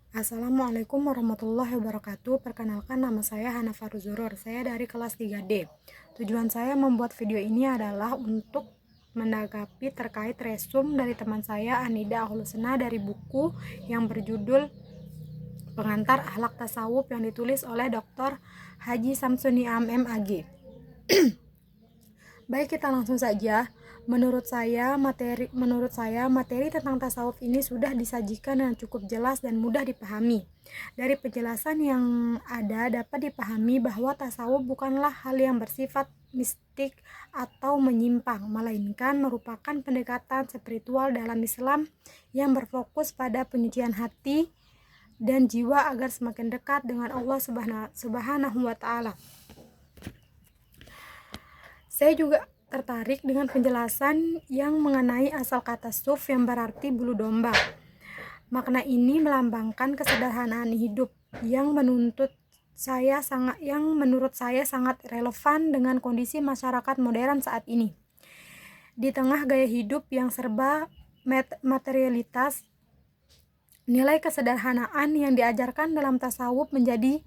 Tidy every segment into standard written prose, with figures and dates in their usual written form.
Assalamualaikum warahmatullahi wabarakatuh. Perkenalkan, nama saya Hana Faruzurur. Saya dari kelas 3D. Tujuan saya membuat video ini adalah untuk menanggapi terkait resum dari teman saya Anida Ahlusena dari buku yang berjudul Pengantar Akhlak Tasawuf yang ditulis oleh Dr. Haji Samsuni MAG. Baik, kita langsung saja. Menurut saya materi tentang tasawuf ini sudah disajikan dengan cukup jelas dan mudah dipahami. Dari penjelasan yang ada dapat dipahami bahwa tasawuf bukanlah hal yang bersifat mistik atau menyimpang, melainkan merupakan pendekatan spiritual dalam Islam yang berfokus pada penyucian hati dan jiwa agar semakin dekat dengan Allah Subhanahu wa Ta'ala. Saya juga tertarik dengan penjelasan yang mengenai asal kata suf yang berarti bulu domba. Makna ini melambangkan kesederhanaan hidup yang menurut saya sangat relevan dengan kondisi masyarakat modern saat ini. Di tengah gaya hidup yang serba materialitas, nilai kesederhanaan yang diajarkan dalam tasawuf menjadi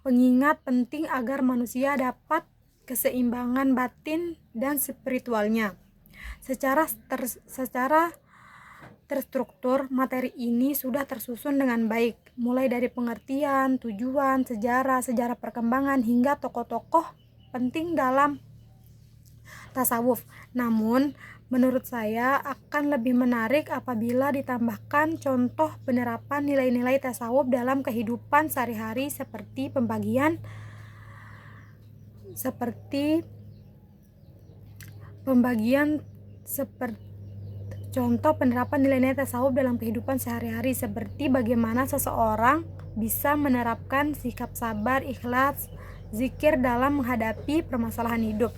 pengingat penting agar manusia dapat keseimbangan batin dan spiritualnya. Secara terstruktur, materi ini sudah tersusun dengan baik, mulai dari pengertian, tujuan, sejarah perkembangan hingga tokoh-tokoh penting dalam tasawuf. Namun, menurut saya akan lebih menarik apabila ditambahkan contoh penerapan nilai-nilai tasawuf dalam kehidupan sehari-hari seperti contoh penerapan nilai-nilai tasawuf dalam kehidupan sehari-hari seperti bagaimana seseorang bisa menerapkan sikap sabar, ikhlas, zikir dalam menghadapi permasalahan hidup.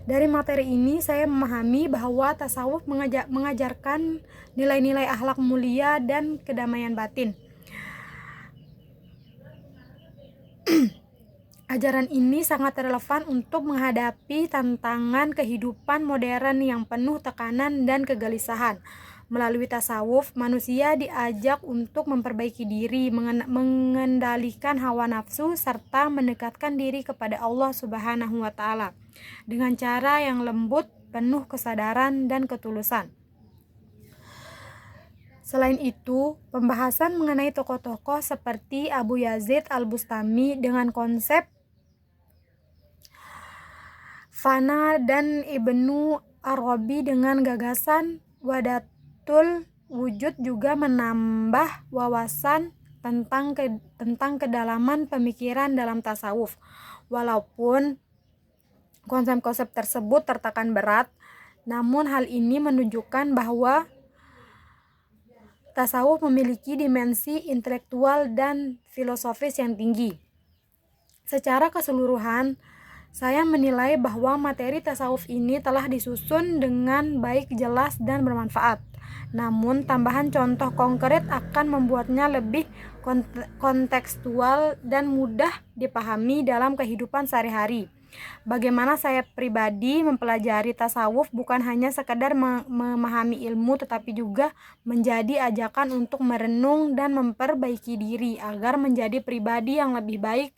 Dari materi ini saya memahami bahwa tasawuf mengajarkan nilai-nilai akhlak mulia dan kedamaian batin. Ajaran ini sangat relevan untuk menghadapi tantangan kehidupan modern yang penuh tekanan dan kegelisahan. Melalui tasawuf, manusia diajak untuk memperbaiki diri, mengendalikan hawa nafsu, serta mendekatkan diri kepada Allah Subhanahu wa Ta'ala dengan cara yang lembut, penuh kesadaran dan ketulusan. Selain itu, pembahasan mengenai tokoh-tokoh seperti Abu Yazid Al-Bustami dengan konsep Fana dan Ibnu Arabi dengan gagasan Wahdatul Wujud juga menambah wawasan tentang kedalaman pemikiran dalam tasawuf. Walaupun konsep-konsep tersebut tertekan berat, namun hal ini menunjukkan bahwa tasawuf memiliki dimensi intelektual dan filosofis yang tinggi. Secara keseluruhan, saya menilai bahwa materi tasawuf ini telah disusun dengan baik, jelas, dan bermanfaat. Namun, tambahan contoh konkret akan membuatnya lebih kontekstual dan mudah dipahami dalam kehidupan sehari-hari. Bagaimana saya pribadi mempelajari tasawuf bukan hanya sekedar memahami ilmu, tetapi juga menjadi ajakan untuk merenung dan memperbaiki diri agar menjadi pribadi yang lebih baik,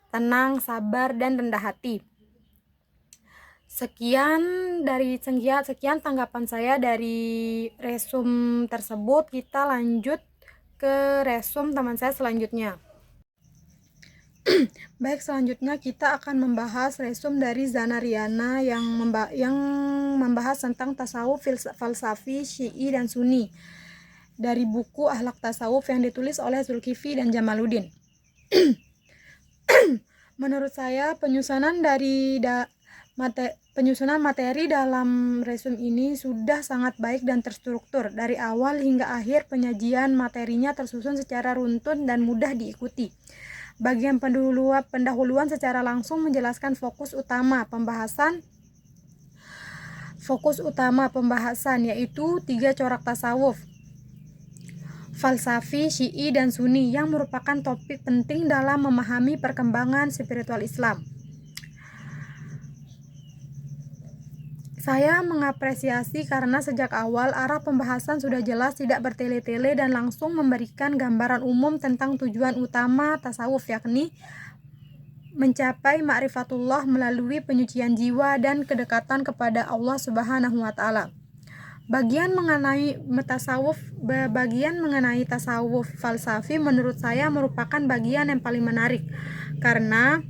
tenang, sabar, dan rendah hati. Sekian tanggapan saya dari resum tersebut. Kita lanjut ke resum teman saya selanjutnya. Baik, selanjutnya kita akan membahas resum dari Zanariana yang membahas tentang tasawuf falsafi Syi'i dan Sunni dari buku Akhlak Tasawuf yang ditulis oleh Zulkifli dan Jamaluddin. Menurut saya penyusunan materi dalam resum ini sudah sangat baik dan terstruktur. Dari awal hingga akhir penyajian materinya tersusun secara runtun dan mudah diikuti. Bagian pendahuluan secara langsung menjelaskan fokus utama pembahasan yaitu 3 corak tasawuf falsafi, Syi'i, dan Sunni yang merupakan topik penting dalam memahami perkembangan spiritual Islam. Saya mengapresiasi karena sejak awal arah pembahasan sudah jelas, tidak bertele-tele, dan langsung memberikan gambaran umum tentang tujuan utama tasawuf, yakni mencapai ma'rifatullah melalui penyucian jiwa dan kedekatan kepada Allah Subhanahu wa taala. Bagian mengenai tasawuf falsafi menurut saya merupakan bagian yang paling menarik karena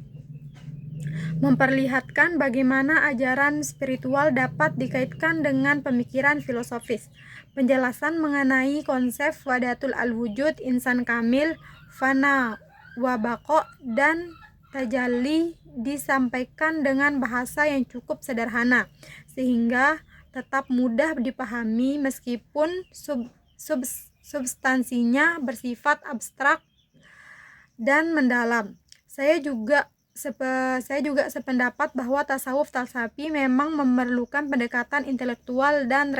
memperlihatkan bagaimana ajaran spiritual dapat dikaitkan dengan pemikiran filosofis. Penjelasan mengenai konsep wahdatul al-wujud, insan kamil, fana wabako, dan tajalli disampaikan dengan bahasa yang cukup sederhana sehingga tetap mudah dipahami meskipun substansinya bersifat abstrak dan mendalam. Saya juga sependapat bahwa tasawuf falsafi memang memerlukan pendekatan intelektual dan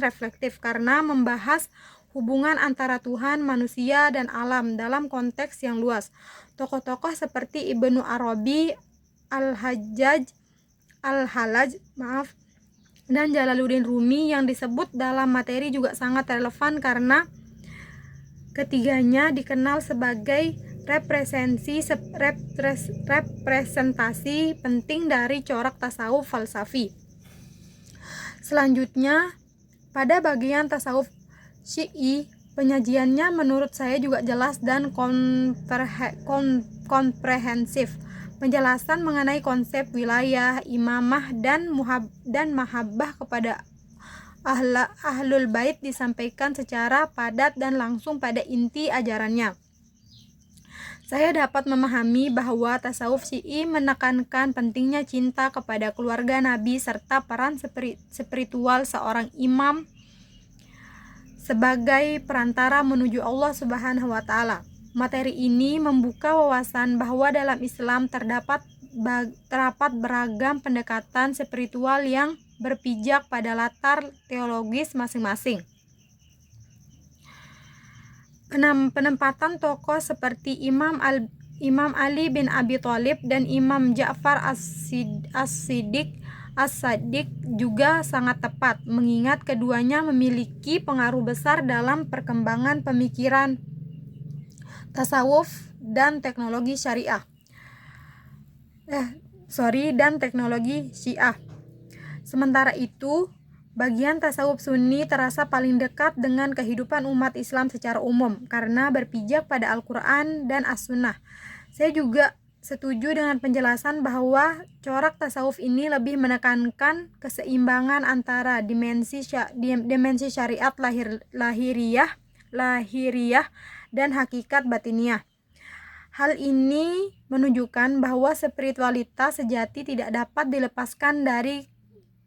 reflektif karena membahas hubungan antara Tuhan, manusia, dan alam dalam konteks yang luas. Tokoh-tokoh seperti Ibnu Arabi, Al-Hallaj, dan Jalaluddin Rumi yang disebut dalam materi juga sangat relevan karena ketiganya dikenal sebagai representasi penting dari corak tasawuf falsafi. Selanjutnya, pada bagian tasawuf Syi'i, penyajiannya menurut saya juga jelas dan komprehensif. Penjelasan mengenai konsep wilayah, imamah, dan mahabbah kepada ahlul bait disampaikan secara padat dan langsung pada inti ajarannya. Saya dapat memahami bahwa tasawuf Syi'i menekankan pentingnya cinta kepada keluarga Nabi serta peran spiritual seorang imam sebagai perantara menuju Allah Subhanahu wa taala. Materi ini membuka wawasan bahwa dalam Islam terdapat beragam pendekatan spiritual yang berpijak pada latar teologis masing-masing. Penempatan tokoh seperti Imam Ali bin Abi Thalib dan Imam Ja'far as-Siddiq juga sangat tepat, mengingat keduanya memiliki pengaruh besar dalam perkembangan pemikiran tasawuf dan teknologi Syiah. Sementara itu, bagian tasawuf Sunni terasa paling dekat dengan kehidupan umat Islam secara umum karena berpijak pada Al-Quran dan As-Sunnah. Saya juga setuju dengan penjelasan bahwa corak tasawuf ini lebih menekankan keseimbangan antara dimensi syariat lahiriah dan hakikat batiniah. Hal ini menunjukkan bahwa spiritualitas sejati tidak dapat dilepaskan dari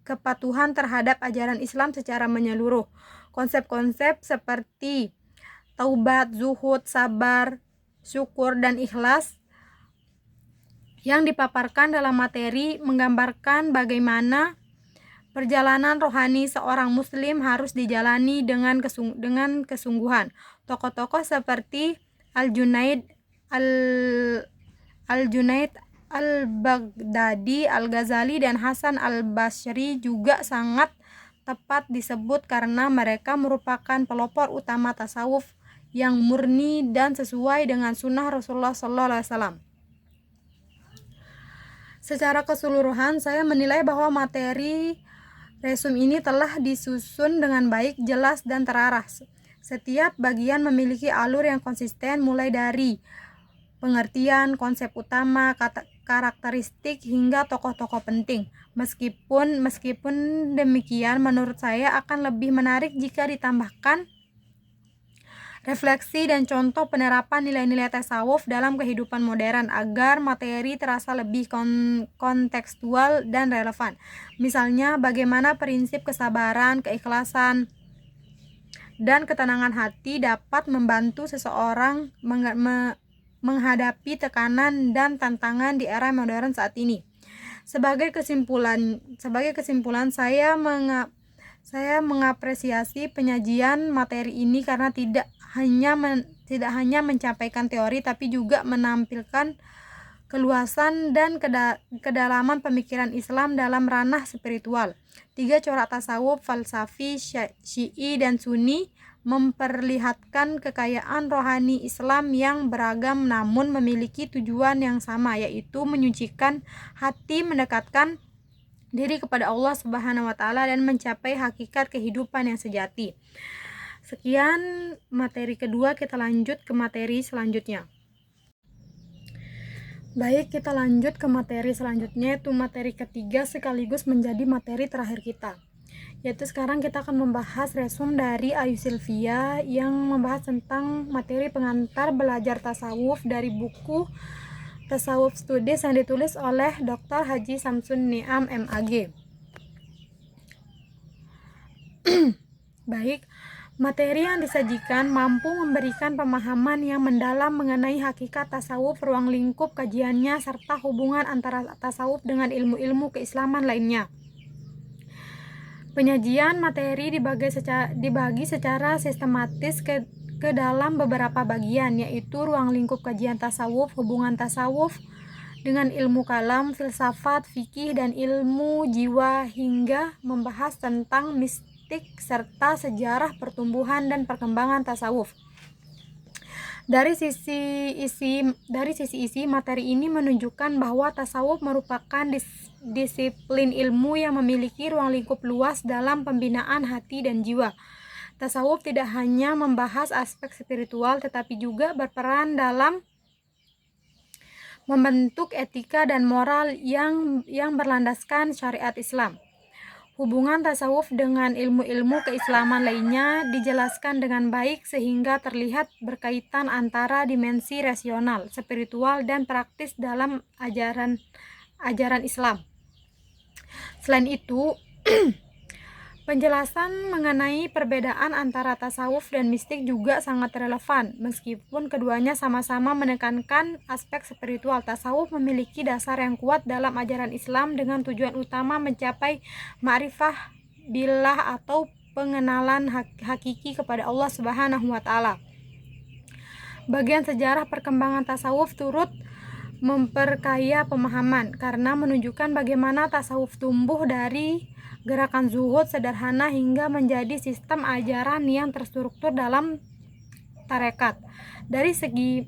kepatuhan terhadap ajaran Islam secara menyeluruh. Konsep-konsep seperti taubat, zuhud, sabar, syukur, dan ikhlas yang dipaparkan dalam materi menggambarkan bagaimana perjalanan rohani seorang muslim harus dijalani dengan kesungguhan. Tokoh-tokoh seperti Al-Junaid Al-Baghdadi, Al-Ghazali, dan Hasan Al-Basri juga sangat tepat disebut karena mereka merupakan pelopor utama tasawuf yang murni dan sesuai dengan sunnah Rasulullah SAW. Secara keseluruhan, saya menilai bahwa materi resum ini telah disusun dengan baik, jelas, dan terarah. Setiap bagian memiliki alur yang konsisten mulai dari pengertian, konsep utama, karakteristik, hingga tokoh-tokoh penting. Meskipun demikian, menurut saya akan lebih menarik jika ditambahkan refleksi dan contoh penerapan nilai-nilai tasawuf dalam kehidupan modern agar materi terasa lebih kontekstual dan relevan. Misalnya, bagaimana prinsip kesabaran, keikhlasan, dan ketenangan hati dapat membantu seseorang menghadapi tekanan dan tantangan di era modern saat ini. Sebagai kesimpulan saya mengapresiasi penyajian materi ini karena tidak hanya mencapaikan teori tapi juga menampilkan keluasan dan kedalaman pemikiran Islam dalam ranah spiritual. 3. Corak tasawuf falsafi Syi'i dan Sunni memperlihatkan kekayaan rohani Islam yang beragam namun memiliki tujuan yang sama, yaitu menyucikan hati, mendekatkan diri kepada Allah Subhanahu wa taala dan mencapai hakikat kehidupan yang sejati. Sekian materi kedua, kita lanjut ke materi selanjutnya. Baik, kita lanjut ke materi selanjutnya, yaitu materi ketiga sekaligus menjadi materi terakhir kita. Yaitu sekarang kita akan membahas resume dari Ayu Sylvia yang membahas tentang materi pengantar belajar tasawuf dari buku Tasawuf Studies yang ditulis oleh Dr. Haji Samsun Niam MAG. Baik, materi yang disajikan mampu memberikan pemahaman yang mendalam mengenai hakikat tasawuf, ruang lingkup kajiannya, serta hubungan antara tasawuf dengan ilmu-ilmu keislaman lainnya. Penyajian materi dibagi secara sistematis ke dalam beberapa bagian, yaitu ruang lingkup kajian tasawuf, hubungan tasawuf dengan ilmu kalam, filsafat, fikih, dan ilmu jiwa, hingga membahas tentang serta sejarah pertumbuhan dan perkembangan tasawuf. Dari sisi isi materi ini menunjukkan bahwa tasawuf merupakan disiplin ilmu yang memiliki ruang lingkup luas dalam pembinaan hati dan jiwa. Tasawuf tidak hanya membahas aspek spiritual tetapi juga berperan dalam membentuk etika dan moral yang berlandaskan syariat Islam. Hubungan tasawuf dengan ilmu-ilmu keislaman lainnya dijelaskan dengan baik sehingga terlihat berkaitan antara dimensi rasional, spiritual, dan praktis dalam ajaran Islam. Selain itu, penjelasan mengenai perbedaan antara tasawuf dan mistik juga sangat relevan, meskipun keduanya sama-sama menekankan aspek spiritual. Tasawuf memiliki dasar yang kuat dalam ajaran Islam dengan tujuan utama mencapai ma'rifah billah atau pengenalan hakiki kepada Allah Subhanahu wa taala. Bagian sejarah perkembangan tasawuf turut memperkaya pemahaman karena menunjukkan bagaimana tasawuf tumbuh dari gerakan zuhud sederhana hingga menjadi sistem ajaran yang terstruktur dalam tarekat. Dari segi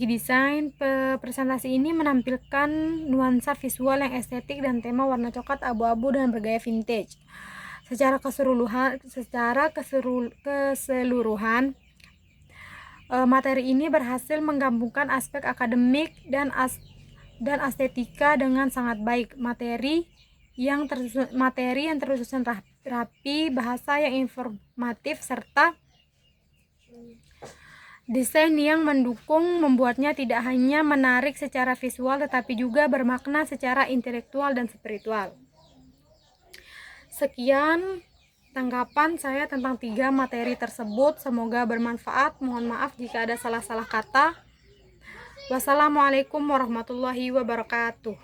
desain, presentasi ini menampilkan nuansa visual yang estetik dan tema warna coklat abu-abu dan bergaya vintage. Secara keseluruhan, materi ini berhasil menggabungkan aspek akademik dan estetika dengan sangat baik. Materi yang tersusun rapi, bahasa yang informatif, serta desain yang mendukung membuatnya tidak hanya menarik secara visual tetapi juga bermakna secara intelektual dan spiritual. Sekian tanggapan saya tentang 3 materi tersebut. Semoga bermanfaat. Mohon maaf jika ada salah-salah kata. Wassalamualaikum warahmatullahi wabarakatuh.